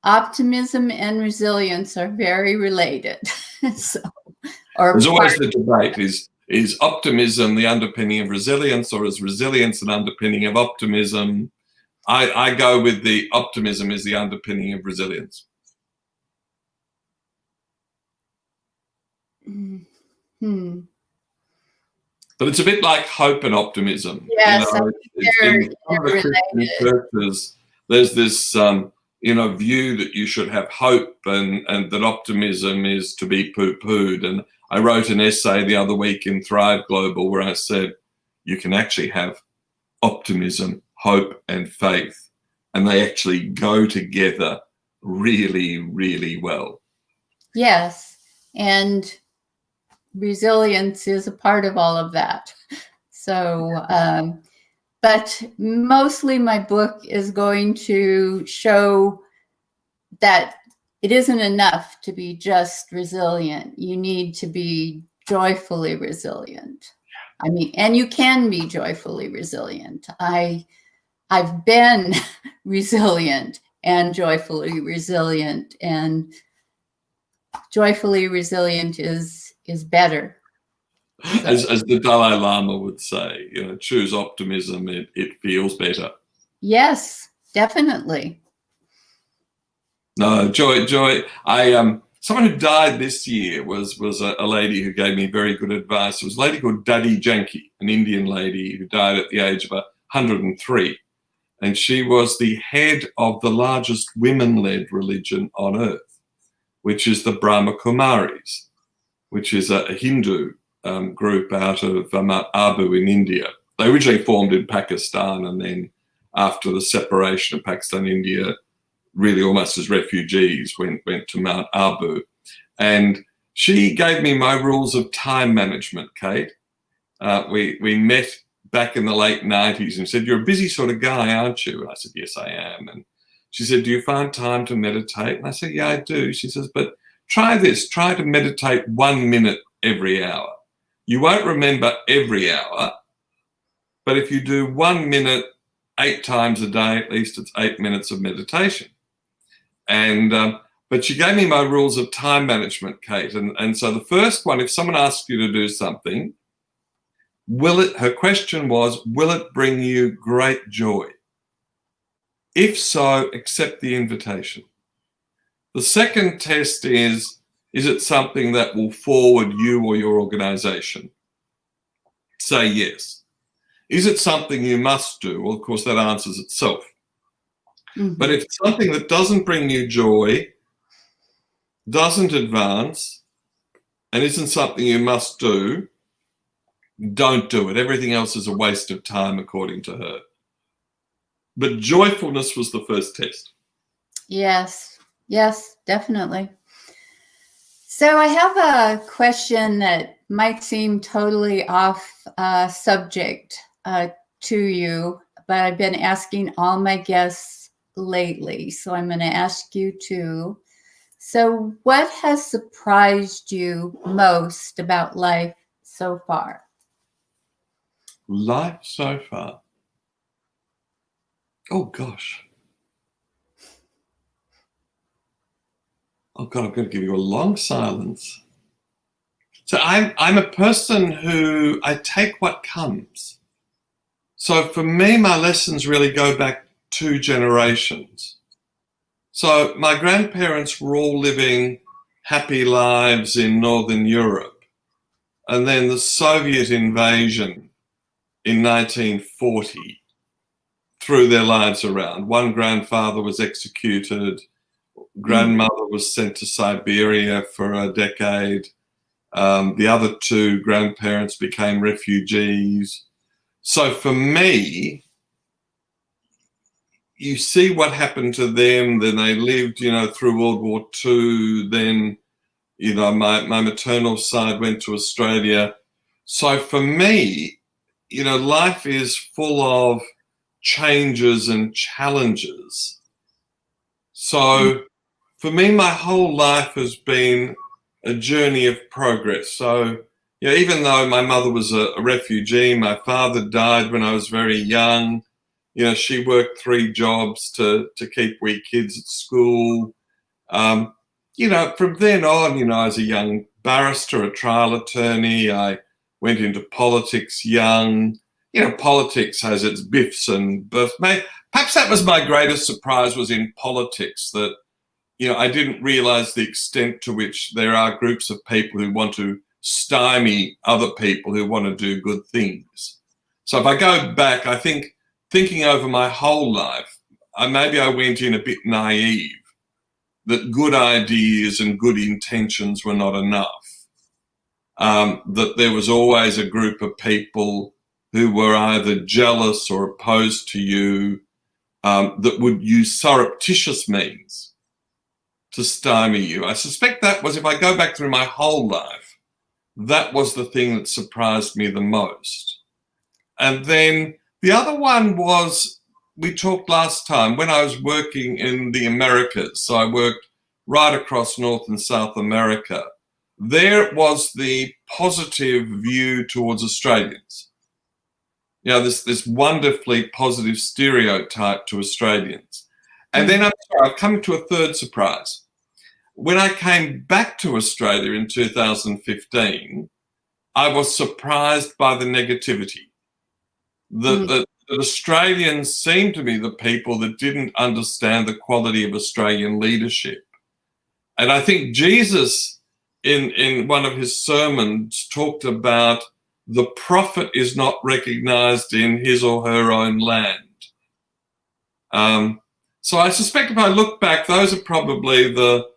Optimism and resilience are very related. So, there's always the debate, is optimism the underpinning of resilience, or is resilience an underpinning of optimism? I go with the optimism is the underpinning of resilience. Hmm. But it's a bit like hope and optimism. Yes, in some of the Christian churches, there's this view that you should have hope and that optimism is to be poo-pooed. And I wrote an essay the other week in Thrive Global where I said you can actually have optimism, hope, and faith, and they actually go together really, really well. Yes, and resilience is a part of all of that. So, but mostly my book is going to show that it isn't enough to be just resilient. You need to be joyfully resilient. I mean, and you can be joyfully resilient. I've been resilient and joyfully resilient, and joyfully resilient is better. So. As the Dalai Lama would say, choose optimism. It feels better. Yes, definitely. No, joy. Someone who died this year was a lady who gave me very good advice. It was a lady called Dadi Janki, an Indian lady who died at the age of 103. And she was the head of the largest women-led religion on earth, which is the Brahma Kumaris, which is a Hindu group out of Mount Abu in India. They originally formed in Pakistan, and then after the separation of Pakistan and India, really almost as refugees, went to Mount Abu. And she gave me my rules of time management, Kate. We met back in the late 90s and said, "You're a busy sort of guy, aren't you?" And I said, "Yes, I am." And she said, "Do you find time to meditate?" And I said, "Yeah, I do." She says, "But try this. Try to meditate 1 minute every hour. You won't remember every hour, but if you do 1 minute 8 times a day, at least it's 8 minutes of meditation." And but she gave me my rules of time management, Kate. And so the first one, if someone asks you to do something, her question was, will it bring you great joy? If so, accept the invitation. The second test is it something that will forward you or your organization? Say yes. Is it something you must do? Well, of course, that answers itself. Mm-hmm. But if it's something that doesn't bring you joy, doesn't advance, and isn't something you must do, don't do it. Everything else is a waste of time, according to her. But joyfulness was the first test. Yes, definitely. So I have a question that might seem totally off subject to you, but I've been asking all my guests lately, so I'm going to ask you too. So what has surprised you most about life so far? Life so far? Oh, gosh. Oh, God, I'm going to give you a long silence. So I'm a person who I take what comes. So for me, my lessons really go back 2 generations. So my grandparents were all living happy lives in Northern Europe. And then the Soviet invasion in 1940 threw their lives around. One grandfather was executed. Grandmother was sent to Siberia for a decade. The other 2 grandparents became refugees. So for me, you see what happened to them. Then they lived, through World War II. Then You know, my maternal side went to Australia. So for me, you know, life is full of changes and challenges. So for me, my whole life has been a journey of progress. So, you know, even though my mother was a refugee, my father died when I was very young. You know, she worked 3 jobs to keep we kids at school. You know, from then on, you know, as a young barrister, a trial attorney, I went into politics young. You know, politics has its biffs and buffs. Perhaps that was my greatest surprise, was in politics, that, you know, I didn't realize the extent to which there are groups of people who want to stymie other people who want to do good things. So if I go back, I think thinking over my whole life, maybe I went in a bit naive, that good ideas and good intentions were not enough. That there was always a group of people who were either jealous or opposed to you, that would use surreptitious means to stymie you. I suspect that was, if I go back through my whole life, that was the thing that surprised me the most. And then the other one was, we talked last time, when I was working in the Americas. So I worked right across North and South America. There was the positive view towards Australians. You know, this wonderfully positive stereotype to Australians. And then I've come to a third surprise. When I came back to Australia in 2015, I was surprised by the negativity. That Australians seemed to be the people that didn't understand the quality of Australian leadership. And I think Jesus, in one of his sermons, talked about the prophet is not recognized in his or her own land. So I suspect if I look back, those are probably the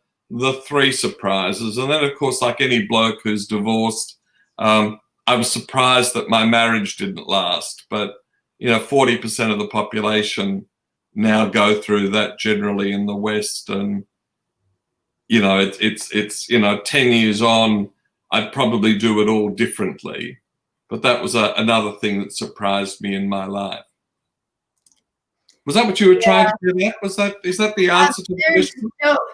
3 surprises. And then, of course, like any bloke who's divorced, I was surprised that my marriage didn't last. But, you know, 40% of the population now go through that generally in the West. And, you know, it's you know, 10 years on, I'd probably do it all differently. But that was another thing that surprised me in my life. Was that what you were trying to get at? Is that the answer to the question?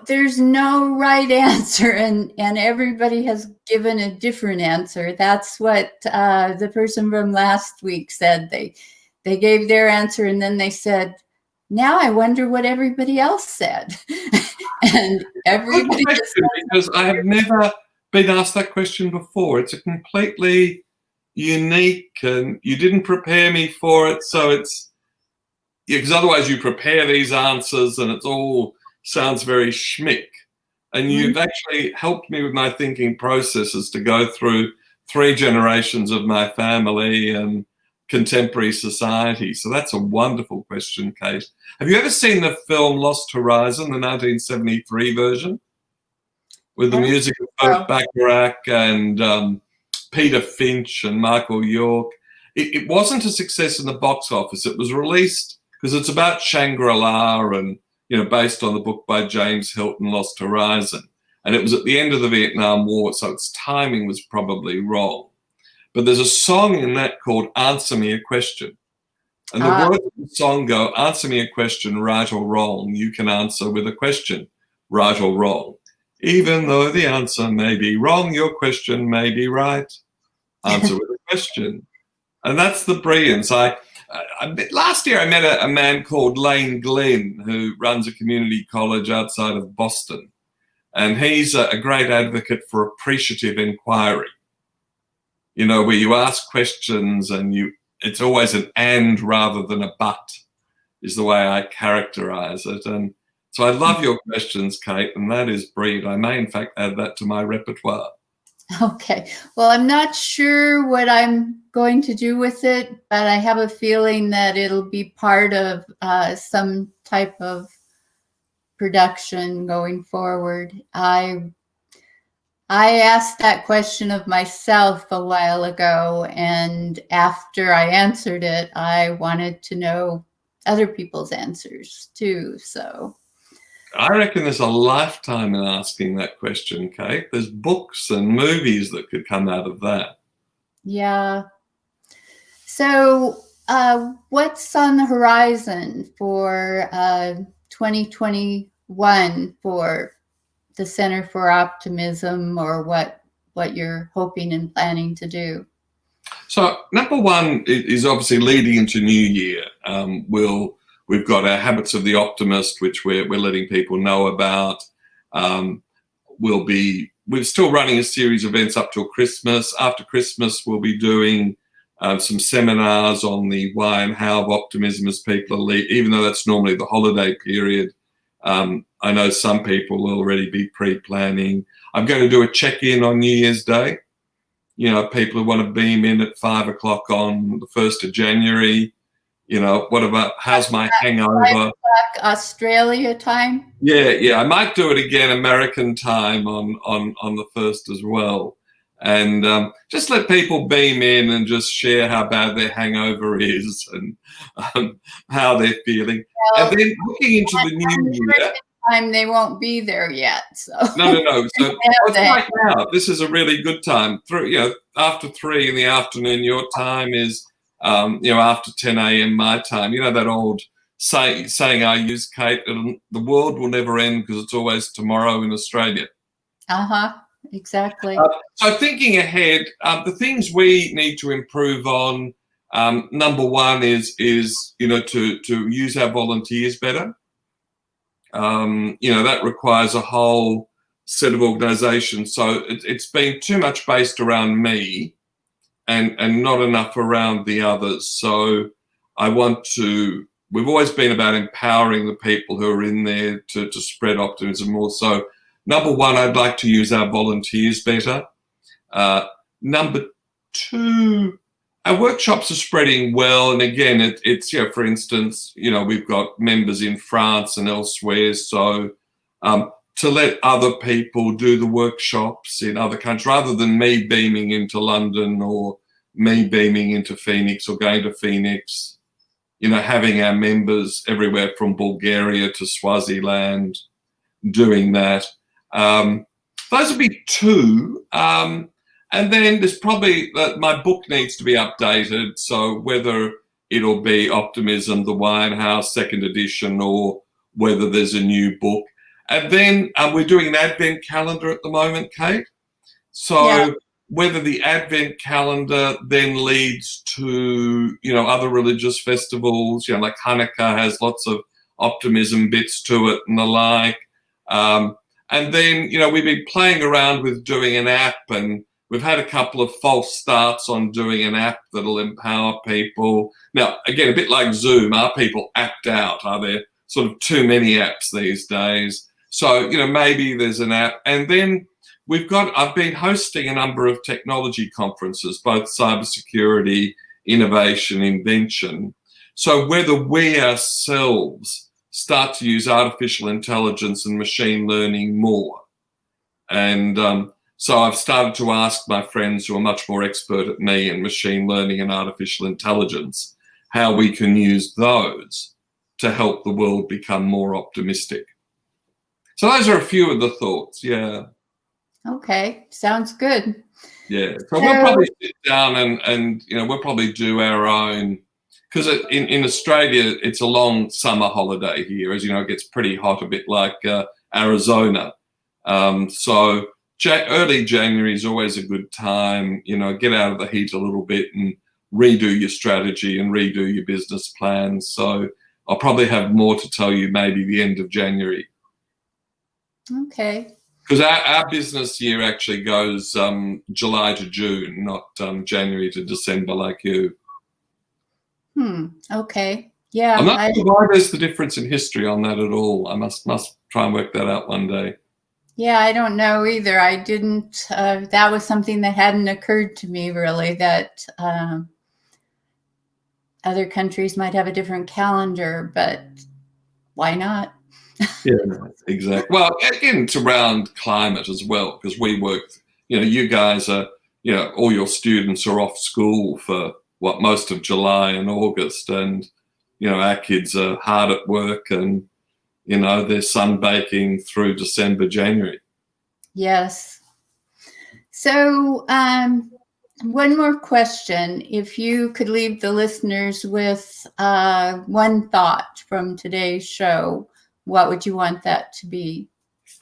There's no right answer, and everybody has given a different answer. That's what the person from last week said. They gave their answer, and then they said, now I wonder what everybody else said. And everybody, because I have never been asked that question before. It's a completely unique, and you didn't prepare me for it, so it's, because otherwise you prepare these answers and it all sounds very schmick. And you've actually helped me with my thinking processes to go through 3 generations of my family and contemporary society. So that's a wonderful question, Kate. Have you ever seen the film Lost Horizon, the 1973 version, with the music of Burt Bacharach and Peter Finch and Michael York? It wasn't a success in the box office. It was released because it's about Shangri-La and, you know, based on the book by James Hilton, Lost Horizon. And it was at the end of the Vietnam War, so its timing was probably wrong. But there's a song in that called Answer Me a Question. And the words of the song go, answer me a question, right or wrong. You can answer with a question, right or wrong. Even though the answer may be wrong, your question may be right. Answer with a question. And that's the brilliance. Last year I met a man called Lane Glenn, who runs a community college outside of Boston. And he's a great advocate for appreciative inquiry. You know, where you ask questions and it's always an and rather than a but, is the way I characterize it. And so I love your questions, Kate, and that is brilliant. I may, in fact, add that to my repertoire. Okay. Well, I'm not sure what I'm going to do with it, but I have a feeling that it'll be part of some type of production going forward. I asked that question of myself a while ago, and after I answered it, I wanted to know other people's answers too. So I reckon there's a lifetime in asking that question, Kate. There's books and movies that could come out of that. Yeah. So what's on the horizon for 2021 for the Center for Optimism, or what you're hoping and planning to do? So number one is obviously leading into New Year. We've got our Habits of the Optimist, which we're letting people know about. We're still running a series of events up till Christmas. After Christmas, we'll be doing some seminars on the why and how of optimism as people are even though that's normally the holiday period. I know some people will already be pre-planning. I'm going to do a check-in on New Year's Day. You know, people who want to beam in at 5 o'clock on the 1st of January. You know, what about, how's my hangover? 5 o'clock Australia time? Yeah. I might do it again American time on the 1st as well. And just let people beam in and just share how bad their hangover is and how they're feeling. Well, and then looking into the new year. Time they won't be there yet. So No. So right now, this is a really good time. After 3 in the afternoon, your time is after 10 a.m. my time. You know that old saying I use, Kate, the world will never end because it's always tomorrow in Australia. Exactly. So thinking ahead, the things we need to improve on, number one is to use our volunteers better. That requires a whole set of organisations. So it's been too much based around me and not enough around the others. So we've always been about empowering the people who are in there to spread optimism more. So number one, I'd like to use our volunteers better. Number two, our workshops are spreading well. And again, it's for instance, we've got members in France and elsewhere. So to let other people do the workshops in other countries, rather than me beaming into London or me beaming into Phoenix or going to Phoenix, having our members everywhere from Bulgaria to Swaziland doing that. Those would be two. And then there's probably my book needs to be updated. So whether it'll be Optimism, the Winehouse, 2nd edition, or whether there's a new book. And then we're doing an Advent calendar at the moment, Kate. So whether the Advent calendar then leads to, other religious festivals, like Hanukkah has lots of optimism bits to it and the like. And then, we've been playing around with doing an app, and we've had a couple of false starts on doing an app that'll empower people. Now, again, a bit like Zoom, are people apped out? Are there sort of too many apps these days? So, maybe there's an app. And then I've been hosting a number of technology conferences, both cybersecurity, innovation, invention. So whether we ourselves start to use artificial intelligence and machine learning more. And so I've started to ask my friends who are much more expert at me in machine learning and artificial intelligence, how we can use those to help the world become more optimistic. So those are a few of the thoughts, yeah. Okay, sounds good. Yeah, so we'll probably sit down and we'll probably do our own, because in Australia, it's a long summer holiday here. As you know, it gets pretty hot, a bit like Arizona. So early January is always a good time, get out of the heat a little bit and redo your strategy and redo your business plans. So I'll probably have more to tell you maybe the end of January. Okay. Because our business year actually goes July to June, not January to December like you. Okay. Yeah. I'm not sure why there's the difference in history on that at all. I must try and work that out one day. Yeah, I don't know either. I didn't, that was something that hadn't occurred to me really, that other countries might have a different calendar, but why not? Yeah, exactly. Well, again, it's around climate as well, because we work, you guys are, all your students are off school for most of July and August, and, our kids are hard at work and, they're sunbaking through December, January. Yes. So one more question. If you could leave the listeners with one thought from today's show, what would you want that to be?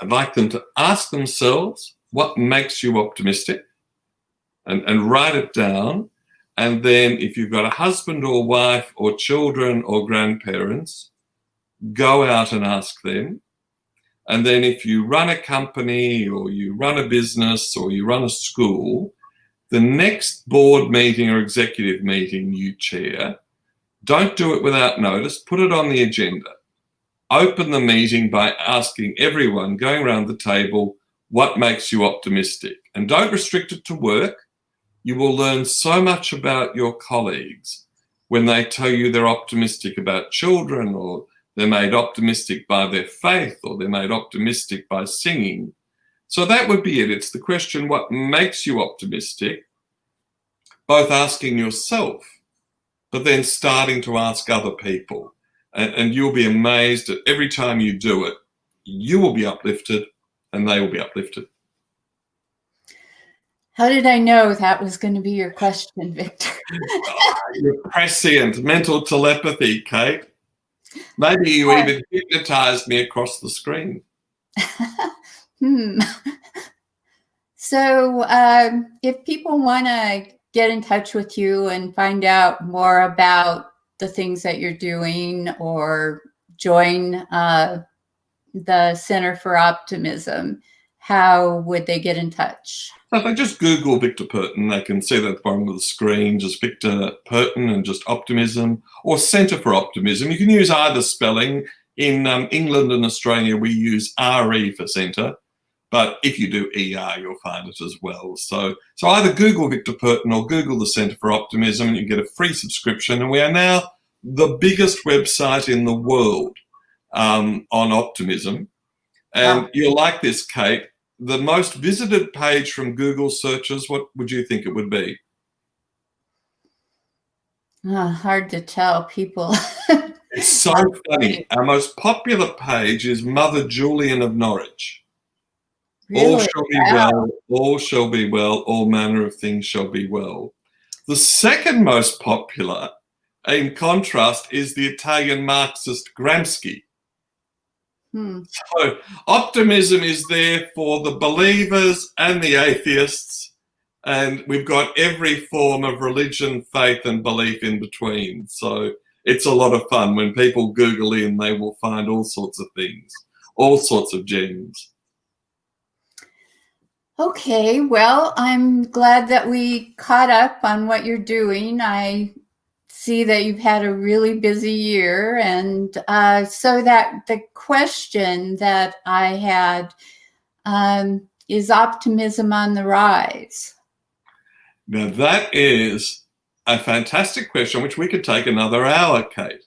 I'd like them to ask themselves what makes you optimistic and write it down. And then if you've got a husband or wife or children or grandparents, go out and ask them. And then if you run a company or you run a business or you run a school, the next board meeting or executive meeting you chair, don't do it without notice, put it on the agenda. Open the meeting by asking everyone, going around the table, what makes you optimistic? And don't restrict it to work. You will learn so much about your colleagues when they tell you they're optimistic about children, or they're made optimistic by their faith, or they're made optimistic by singing. So that would be it. It's the question, what makes you optimistic? Both asking yourself, but then starting to ask other people. And you'll be amazed that every time you do it, you will be uplifted and they will be uplifted. How did I know that was going to be your question, Victor? You're prescient, mental telepathy, Kate. Maybe you even hypnotized me across the screen. So if people want to get in touch with you and find out more about the things that you're doing, or join the Center for Optimism, how would they get in touch? So if they just Google Victor Perton, they can see that at the bottom of the screen, just Victor Perton and just Optimism, or Centre for Optimism. You can use either spelling. In England and Australia, we use RE for centre, but if you do ER, you'll find it as well. So either Google Victor Perton or Google the Centre for Optimism, and you get a free subscription. And we are now the biggest website in the world on optimism. And you'll like this, Kate. The most visited page from Google searches, what would you think it would be? Hard to tell, people. It's so funny. Our most popular page is Mother Julian of Norwich. Really? All shall be well, all shall be well, all manner of things shall be well. The second most popular, in contrast, is the Italian Marxist Gramsci. So optimism is there for the believers and the atheists, and we've got every form of religion, faith, and belief in between. So it's a lot of fun. When people Google in, they will find all sorts of things, all sorts of gems. Okay, well, I'm glad that we caught up on what you're doing. I see that you've had a really busy year, and so that the question that I had is optimism on the rise? Now that is a fantastic question, which we could take another hour, Kate.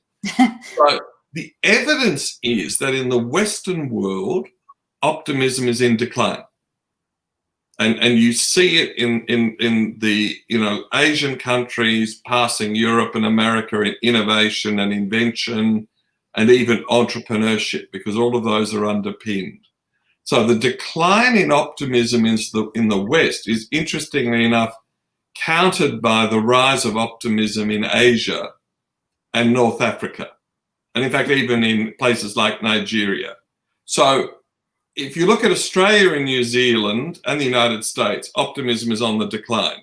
So the evidence is that in the Western world, optimism is in decline. And you see it in the Asian countries passing Europe and America in innovation and invention and even entrepreneurship, because all of those are underpinned. So the decline in optimism in the West is, interestingly enough, countered by the rise of optimism in Asia and North Africa, and in fact even in places like Nigeria. So if you look at Australia and New Zealand and the United States, optimism is on the decline.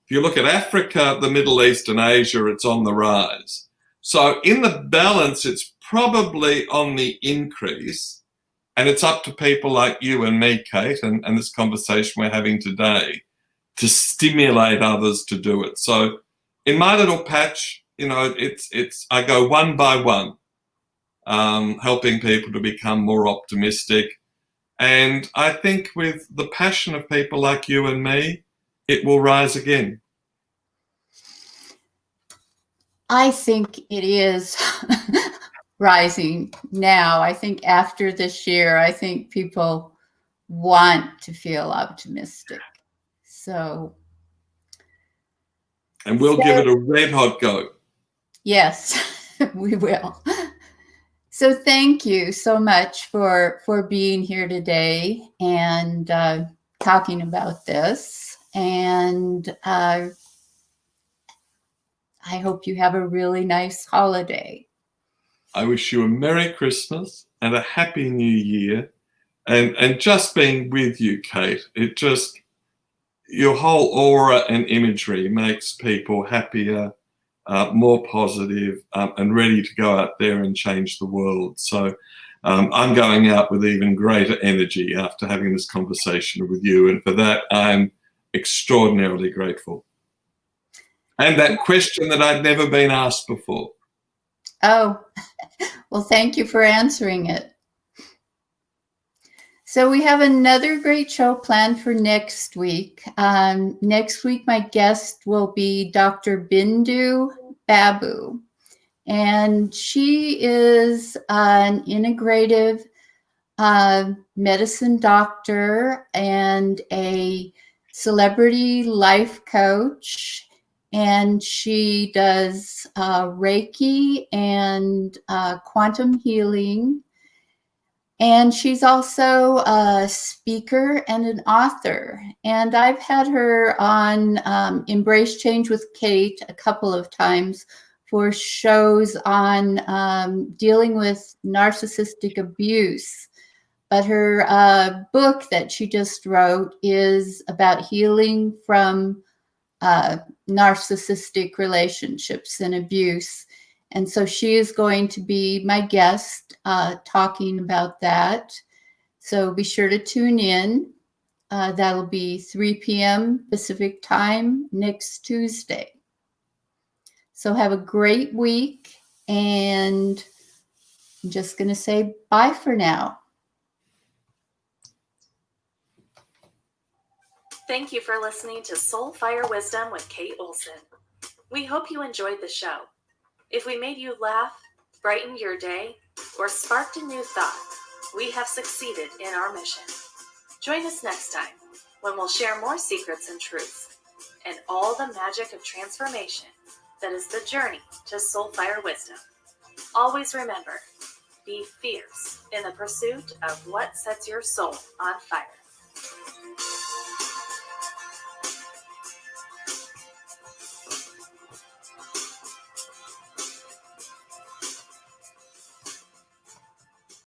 If you look at Africa, the Middle East and Asia, it's on the rise. So in the balance, it's probably on the increase, and it's up to people like you and me, Kate, and this conversation we're having today to stimulate others to do it. So in my little patch, I go one by one, helping people to become more optimistic. And I think with the passion of people like you and me, it will rise again. I think it is rising now. I think after this year, I think people want to feel optimistic. And we'll give it a red hot go. Yes, we will. So thank you so much for being here today and talking about this. And I hope you have a really nice holiday. I wish you a Merry Christmas and a Happy New Year. And just being with you, Kate, it just, your whole aura and imagery makes people happier, more positive, and ready to go out there and change the world. So I'm going out with even greater energy after having this conversation with you. And for that, I'm extraordinarily grateful. And that question that I'd never been asked before. Oh, well, thank you for answering it. So we have another great show planned for next week. Next week, my guest will be Dr. Bindu Babu, and she is an integrative medicine doctor and a celebrity life coach. And she does Reiki and quantum healing. And she's also a speaker and an author. And I've had her on Embrace Change with Kate a couple of times for shows on dealing with narcissistic abuse. But her book that she just wrote is about healing from narcissistic relationships and abuse. And so she is going to be my guest talking about that. So be sure to tune in. That'll be 3 p.m. Pacific time next Tuesday. So have a great week. And I'm just going to say bye for now. Thank you for listening to Soul Fire Wisdom with Kate Olson. We hope you enjoyed the show. If we made you laugh, brightened your day, or sparked a new thought, we have succeeded in our mission. Join us next time when we'll share more secrets and truths and all the magic of transformation that is the journey to Soul Fire Wisdom. Always remember, be fierce in the pursuit of what sets your soul on fire.